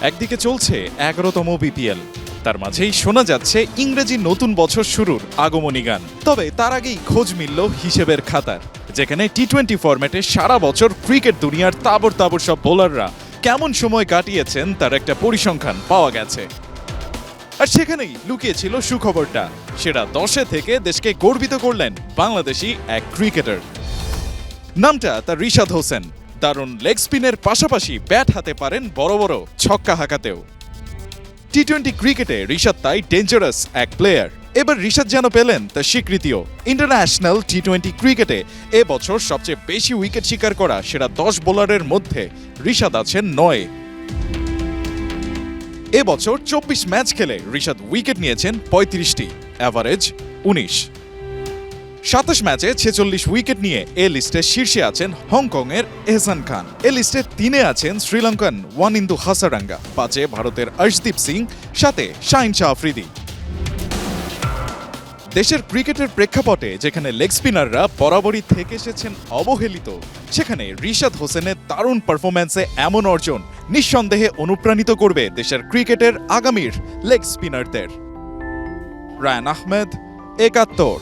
একদিকে চলছে 11তম বিপিএল, তার মাঝেই শোনা যাচ্ছে ইংরেজি নতুন বছর শুরুর আগমনী গান। তবে তার আগেই খোঁজ মিলল হিসেবের খাতার, যেখানে টি-20 ফরম্যাটে সারা বছর ক্রিকেট দুনিয়ার তাবর তাবর সব বোলাররা কেমন সময় কাটিয়েছেন তার একটা পরিসংখ্যান পাওয়া গেছে। আর সেখানেই লুকিয়েছিল সুখবরটা, সেটা 10-এ থেকে দেশকে গর্বিত করলেন বাংলাদেশি এক ক্রিকেটার। নামটা তার রিশাদ হোসেন। দারুণ লেগ স্পিনের পাশাপাশি ব্যাট হাতে পারেন বড় বড় ছক্কা হাঁকাতেও। টি-20 ক্রিকেটে রিশাদ তাই ডেঞ্জারাস এক প্লেয়ার। এবার রিশাদ যেন পেলেন তার স্বীকৃতিও। ইন্টারন্যাশনাল টি-20 ক্রিকেটে এবছর সবচেয়ে বেশি উইকেট শিকার করা সেরা 10 বোলারের মধ্যে রিশাদ আছেন 9-এ। এবছর 24 ম্যাচ খেলে রিশাদ উইকেট নিয়েছেন 35টি, অ্যাভারেজ 19। 27 ম্যাচে 46 উইকেট নিয়ে এ লিস্টে শীর্ষে আছেন হংকংয়ের এহসান খান। এ লিস্টে 3-এ আছেন শ্রীলঙ্কান ওয়ানিন্দু হাসারাঙ্গা, 5-এ ভারতের অর্শদীপ সিং, 7-এ শাহিন শাহ আফ্রিদি। দেশের ক্রিকেটের প্রেক্ষাপটে যেখানে লেগ স্পিনাররা বরাবরই থেকে এসেছেন অবহেলিত, সেখানে রিশাদ হোসেনের দারুণ পারফরম্যান্সে এমন অর্জন নিঃসন্দেহে অনুপ্রাণিত করবে দেশের ক্রিকেটের আগামীর লেগ স্পিনারদের। রায়ান আহমেদ, 71।